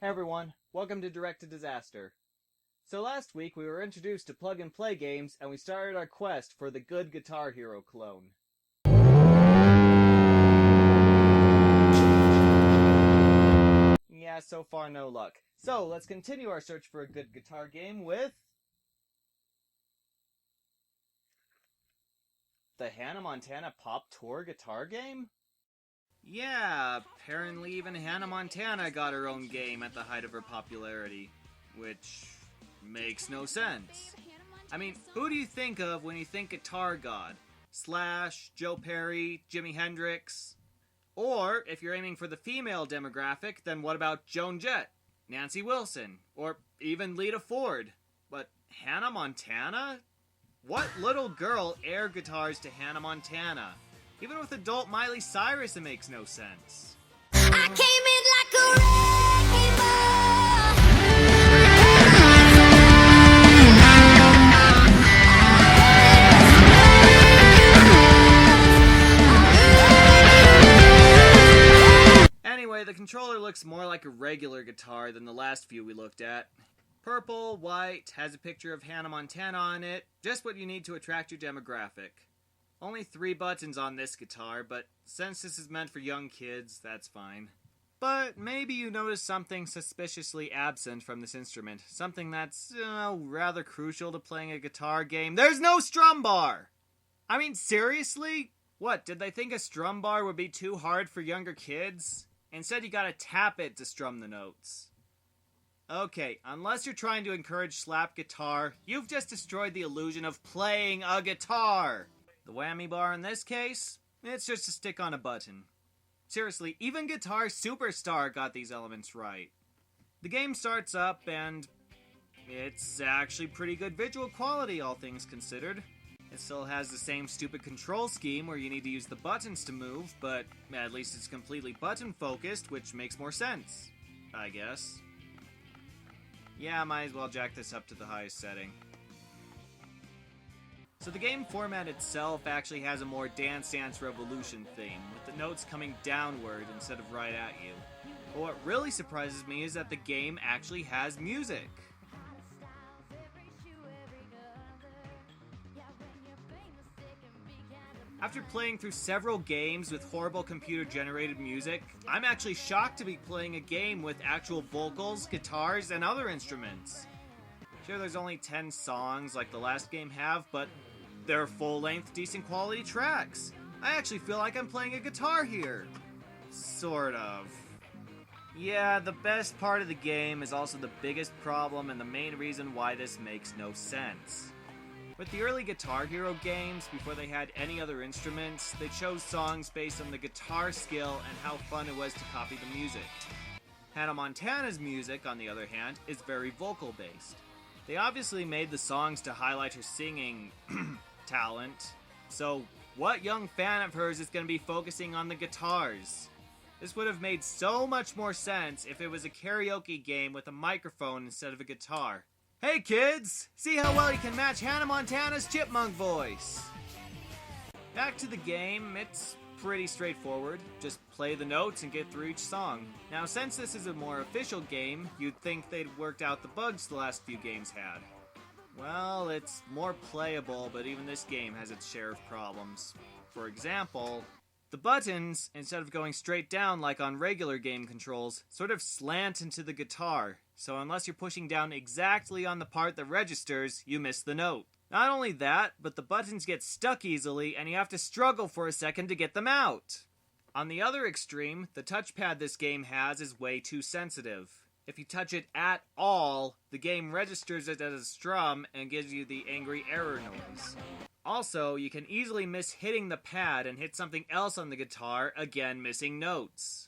Hey everyone, welcome to Direct to Disaster. So last week we were introduced to plug and play games and we started our quest for the good Guitar Hero clone. Yeah, so far no luck. So let's continue our search for a good guitar game with the Hannah Montana Pop Tour guitar game? Yeah, apparently even Hannah Montana got her own game at the height of her popularity, which makes no sense. I mean, who do you think of when you think Guitar God? Slash, Joe Perry, Jimi Hendrix? Or, if you're aiming for the female demographic, then what about Joan Jett, Nancy Wilson, or even Lita Ford? But Hannah Montana? What little girl air guitars to Hannah Montana? Even with adult Miley Cyrus, it makes no sense. I came in like a wrecking ball. Anyway, the controller looks more like a regular guitar than the last few we looked at. Purple, white, has a picture of Hannah Montana on it, just what you need to attract your demographic. Only 3 buttons on this guitar, but since this is meant for young kids, that's fine. But maybe you notice something suspiciously absent from this instrument. Something that's, rather crucial to playing a guitar game. There's no strum bar! I mean, seriously? What, did they think a strum bar would be too hard for younger kids? Instead, you gotta tap it to strum the notes. Okay, unless you're trying to encourage slap guitar, you've just destroyed the illusion of playing a guitar! The whammy bar in this case, it's just a stick on a button. Seriously, even Guitar Superstar got these elements right. The game starts up and it's actually pretty good visual quality, all things considered. It still has the same stupid control scheme where you need to use the buttons to move, but at least it's completely button focused, which makes more sense, I guess. Yeah, might as well jack this up to the highest setting. So the game format itself actually has a more Dance Dance Revolution theme, with the notes coming downward instead of right at you. But what really surprises me is that the game actually has music. After playing through several games with horrible computer-generated music, I'm actually shocked to be playing a game with actual vocals, guitars, and other instruments. Sure, there's only 10 songs like the last game have, but they're full-length, decent-quality tracks. I actually feel like I'm playing a guitar here. Sort of. Yeah, the best part of the game is also the biggest problem and the main reason why this makes no sense. With the early Guitar Hero games, before they had any other instruments, they chose songs based on the guitar skill and how fun it was to copy the music. Hannah Montana's music, on the other hand, is very vocal-based. They obviously made the songs to highlight her singing talent, so what young fan of hers is going to be focusing on the guitars? This would have made so much more sense if it was a karaoke game with a microphone instead of a guitar. Hey kids! See how well you can match Hannah Montana's chipmunk voice! Back to the game, it's pretty straightforward. Just play the notes and get through each song. Now, since this is a more official game, you'd think they'd worked out the bugs the last few games had. Well, it's more playable, but even this game has its share of problems. For example, the buttons, instead of going straight down like on regular game controls, sort of slant into the guitar, so unless you're pushing down exactly on the part that registers, you miss the note. Not only that, but the buttons get stuck easily and you have to struggle for a second to get them out. On the other extreme, the touchpad this game has is way too sensitive. If you touch it at all, the game registers it as a strum and gives you the angry error noise. Also, you can easily miss hitting the pad and hit something else on the guitar, again missing notes.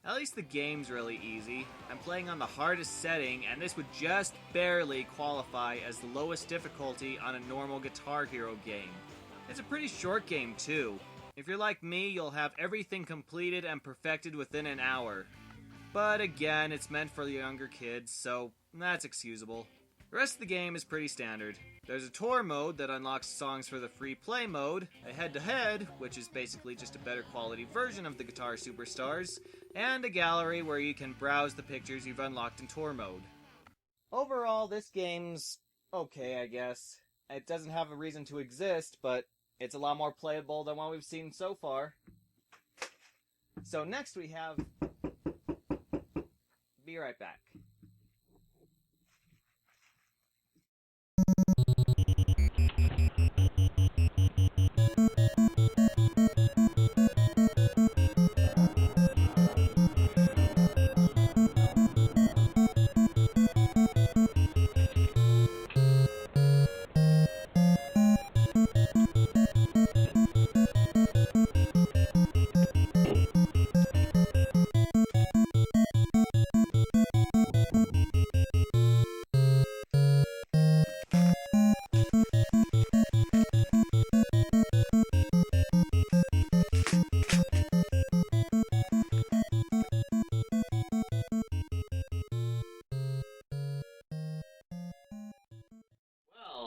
At least the game's really easy. I'm playing on the hardest setting, and this would just barely qualify as the lowest difficulty on a normal Guitar Hero game. It's a pretty short game, too. If you're like me, you'll have everything completed and perfected within an hour. But again, it's meant for the younger kids, so that's excusable. The rest of the game is pretty standard. There's a tour mode that unlocks songs for the free play mode, a head-to-head, which is basically just a better quality version of the Guitar Superstars, and a gallery where you can browse the pictures you've unlocked in tour mode. Overall, this game's okay, I guess. It doesn't have a reason to exist, but it's a lot more playable than what we've seen so far. So next we have... Be right back.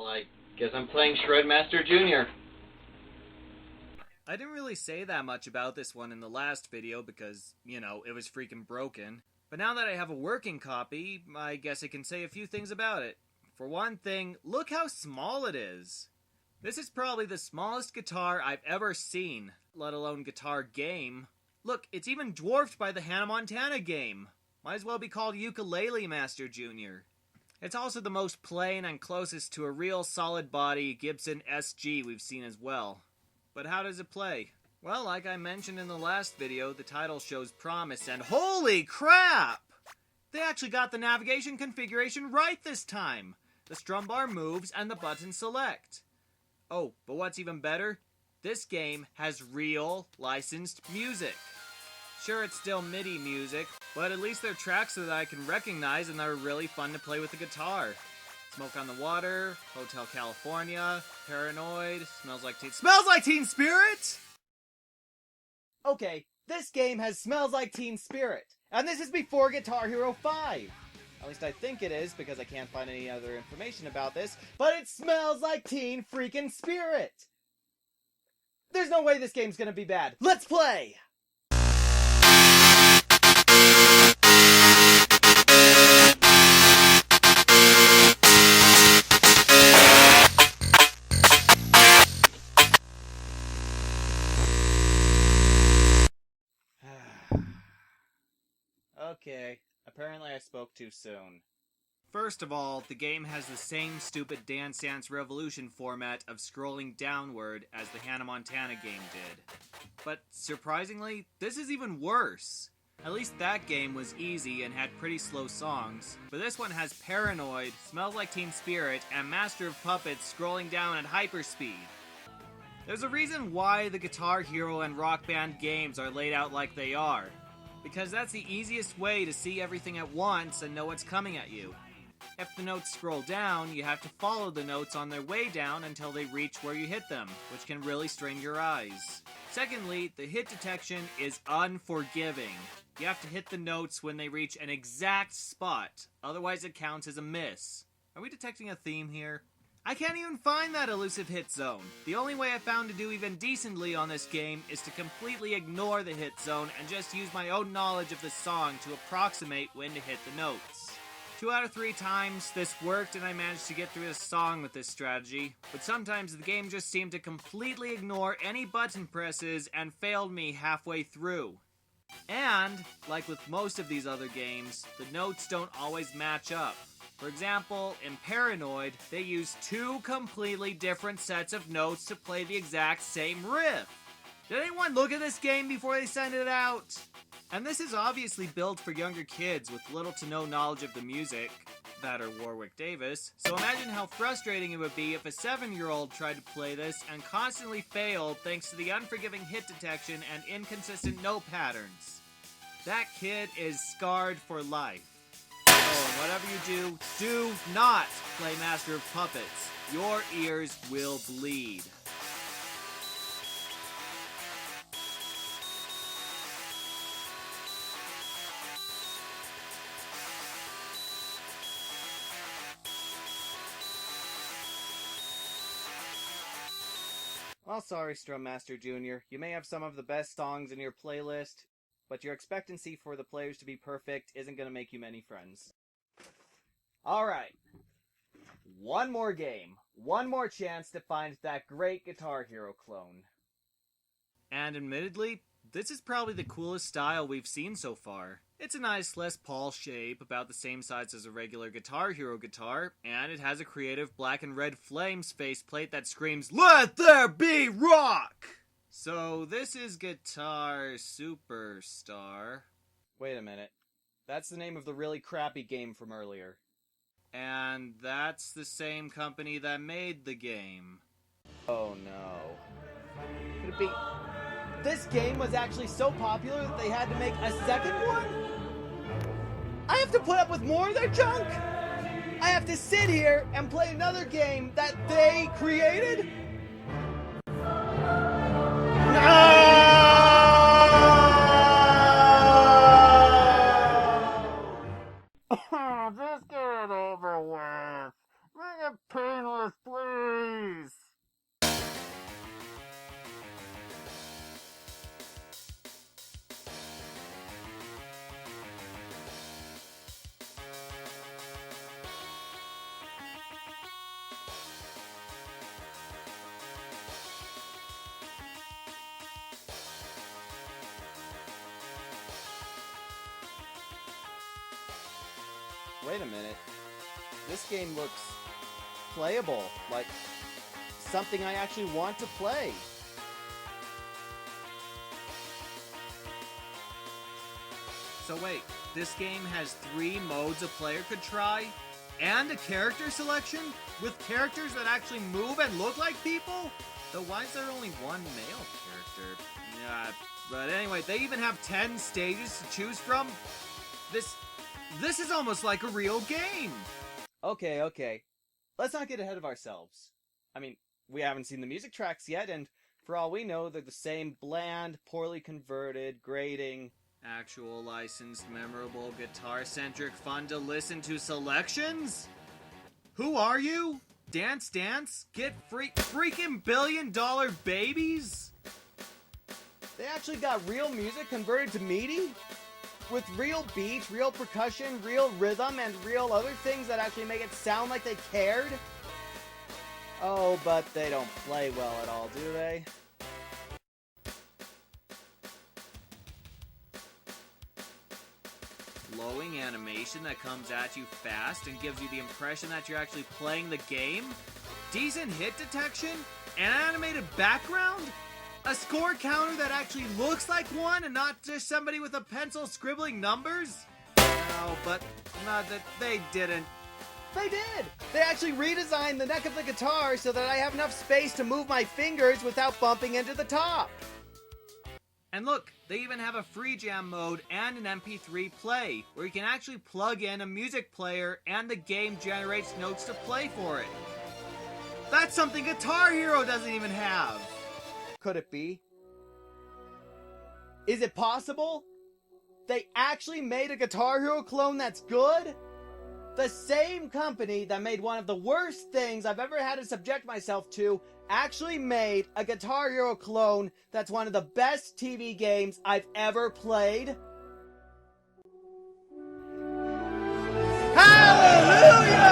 I guess I'm playing Shredmaster Jr. I didn't really say that much about this one in the last video because, you know, it was freaking broken. But now that I have a working copy, I guess I can say a few things about it. For one thing, look how small it is. This is probably the smallest guitar I've ever seen, let alone guitar game. Look, it's even dwarfed by the Hannah Montana game. Might as well be called Ukulele Master Jr. It's also the most plain and closest to a real solid body Gibson SG we've seen as well. But how does it play? Well, like I mentioned in the last video, the title shows promise and holy crap! They actually got the navigation configuration right this time! The strum bar moves and the buttons select. Oh, but what's even better? This game has real licensed music. Sure, it's still MIDI music, but at least they're tracks that I can recognize and that are really fun to play with the guitar. Smoke on the Water, Hotel California, Paranoid, Smells Like Teen Spirit? Okay, this game has Smells Like Teen Spirit, and this is before Guitar Hero 5. At least I think it is, because I can't find any other information about this, but it smells like Teen freaking Spirit! There's no way this game's gonna be bad. Let's play! Okay, apparently I spoke too soon. First of all, the game has the same stupid Dance Dance Revolution format of scrolling downward as the Hannah Montana game did. But surprisingly, this is even worse. At least that game was easy and had pretty slow songs, but this one has Paranoid, Smells Like Teen Spirit, and Master of Puppets scrolling down at hyperspeed. There's a reason why the Guitar Hero and Rock Band games are laid out like they are. Because that's the easiest way to see everything at once and know what's coming at you. If the notes scroll down, you have to follow the notes on their way down until they reach where you hit them, which can really strain your eyes. Secondly, the hit detection is unforgiving. You have to hit the notes when they reach an exact spot, otherwise it counts as a miss. Are we detecting a theme here? I can't even find that elusive hit zone. The only way I found to do even decently on this game is to completely ignore the hit zone and just use my own knowledge of the song to approximate when to hit the notes. 2 out of 3 times this worked and I managed to get through the song with this strategy, but sometimes the game just seemed to completely ignore any button presses and failed me halfway through. And, like with most of these other games, the notes don't always match up. For example, in Paranoid, they use 2 completely different sets of notes to play the exact same riff. Did anyone look at this game before they sent it out? And this is obviously built for younger kids with little to no knowledge of the music, that or Warwick Davis, so imagine how frustrating it would be if a 7-year-old tried to play this and constantly failed thanks to the unforgiving hit detection and inconsistent note patterns. That kid is scarred for life. Oh, and whatever you do not play Master of Puppets. Your ears will bleed. Well, sorry, Strum Master Jr. You may have some of the best songs in your playlist, but your expectancy for the players to be perfect isn't going to make you many friends. Alright. One more game. One more chance to find that great Guitar Hero clone. And admittedly, this is probably the coolest style we've seen so far. It's a nice Les Paul shape, about the same size as a regular Guitar Hero guitar, and it has a creative black and red flames faceplate that screams, "Let there be rock!" So this is Guitar Superstar. Wait a minute. That's the name of the really crappy game from earlier. And that's the same company that made the game. Oh no. Could it be... This game was actually so popular that they had to make a second one? I have to put up with more of their junk? I have to sit here and play another game that they created? No! Just get it over with. Make it painless, please. Wait a minute. This game looks playable, like something I actually want to play. So wait, this game has 3 modes a player could try? And a character selection? With characters that actually move and look like people? Though why is there only one male character? Yeah, but anyway, they even have 10 stages to choose from? This is almost like a real game! Okay. Let's not get ahead of ourselves. I mean, we haven't seen the music tracks yet, and for all we know, they're the same bland, poorly converted, grating, actual licensed, memorable, guitar-centric, fun-to-listen-to selections? Who are you? Dance Dance? Get freaking billion-dollar babies? They actually got real music converted to MIDI? With real beats, real percussion, real rhythm, and real other things that actually make it sound like they cared? Oh, but they don't play well at all, do they? Flowing animation that comes at you fast and gives you the impression that you're actually playing the game? Decent hit detection? An animated background? A score counter that actually looks like one and not just somebody with a pencil scribbling numbers? No, but not that they didn't. They did! They actually redesigned the neck of the guitar so that I have enough space to move my fingers without bumping into the top. And look, they even have a free jam mode and an MP3 play, where you can actually plug in a music player and the game generates notes to play for it. That's something Guitar Hero doesn't even have! Could it be? Is it possible? They actually made a Guitar Hero clone that's good? The same company that made one of the worst things I've ever had to subject myself to actually made a Guitar Hero clone that's one of the best TV games I've ever played. Hallelujah!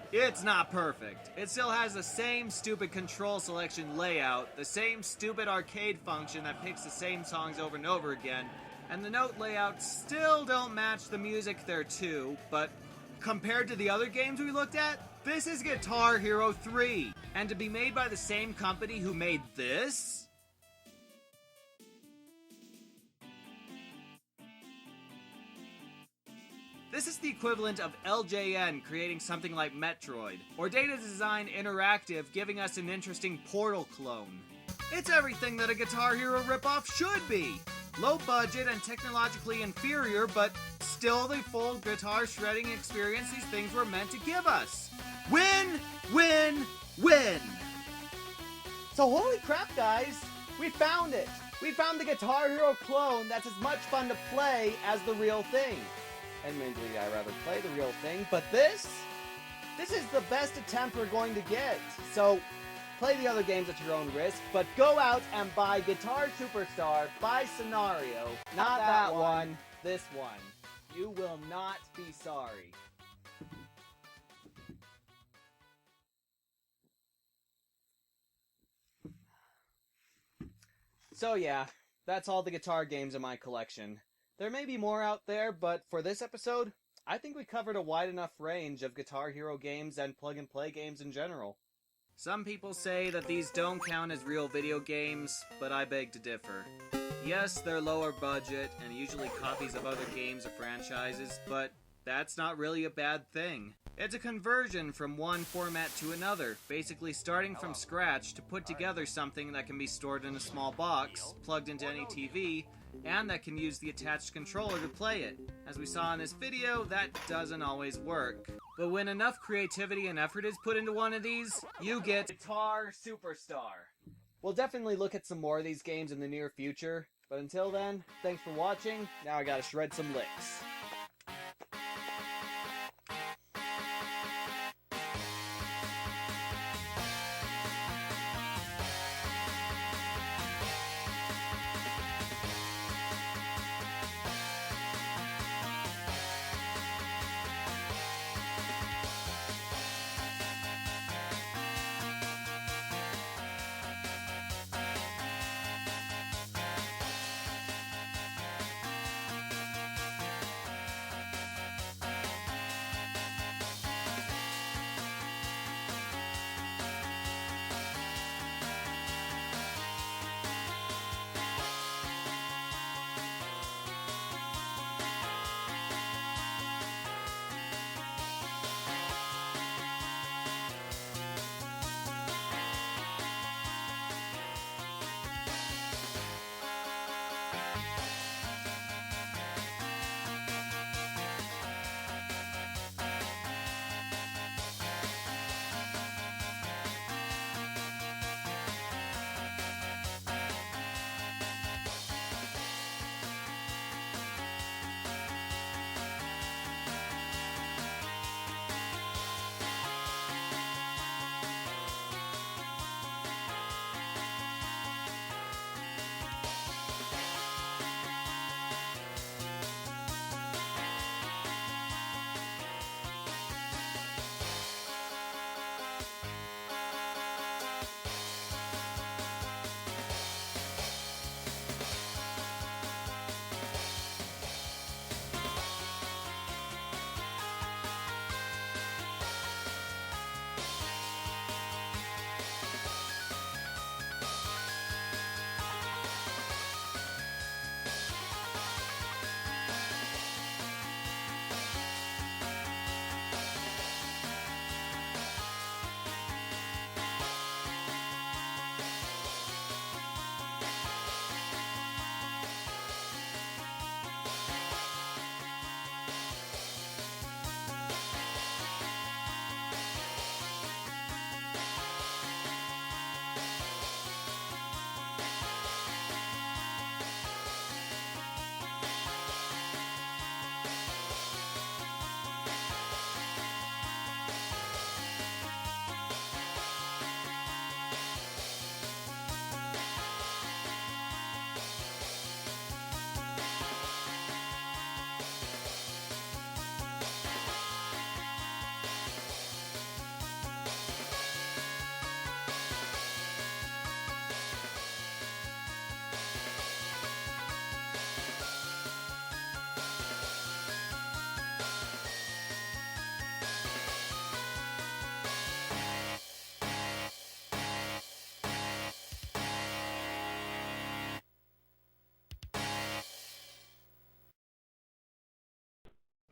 It's not perfect. It still has the same stupid control selection layout, the same stupid arcade function that picks the same songs over and over again, and the note layouts still don't match the music there too, but compared to the other games we looked at, this is Guitar Hero 3. And to be made by the same company who made this? This is the equivalent of LJN creating something like Metroid, or Data Design Interactive giving us an interesting Portal clone. It's everything that a Guitar Hero ripoff should be! Low budget and technologically inferior, but still the full guitar shredding experience these things were meant to give us. Win, win, win! So holy crap guys, We found it! We found the Guitar Hero clone that's as much fun to play as the real thing. Admittedly, I'd rather play the real thing, but this is the best attempt we're going to get. So, play the other games at your own risk, but go out and buy Guitar Superstar by Scenario. Not that one, this one. You will not be sorry. So yeah, that's all the guitar games in my collection. There may be more out there, but for this episode, I think we covered a wide enough range of Guitar Hero games and plug-and-play games in general. Some people say that these don't count as real video games, but I beg to differ. Yes, they're lower budget and usually copies of other games or franchises, but that's not really a bad thing. It's a conversion from one format to another, basically starting from scratch to put together something that can be stored in a small box, plugged into any TV, and that can use the attached controller to play it. As we saw in this video, that doesn't always work. But when enough creativity and effort is put into one of these, you get Guitar Superstar. We'll definitely look at some more of these games in the near future, but until then, thanks for watching. Now I gotta shred some licks.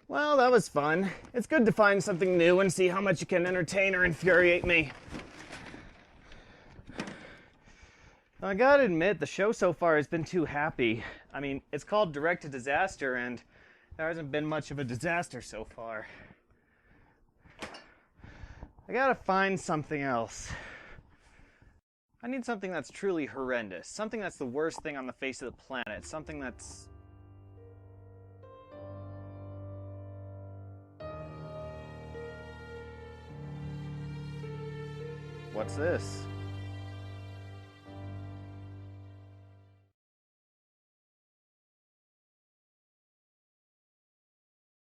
Well, that was fun. It's good to find something new and see how much it can entertain or infuriate me. I gotta admit, the show so far has been too happy. I mean, it's called Direct to Disaster, and there hasn't been much of a disaster so far. I gotta find something else. I need something that's truly horrendous. Something that's the worst thing on the face of the planet. Something that's... What's this?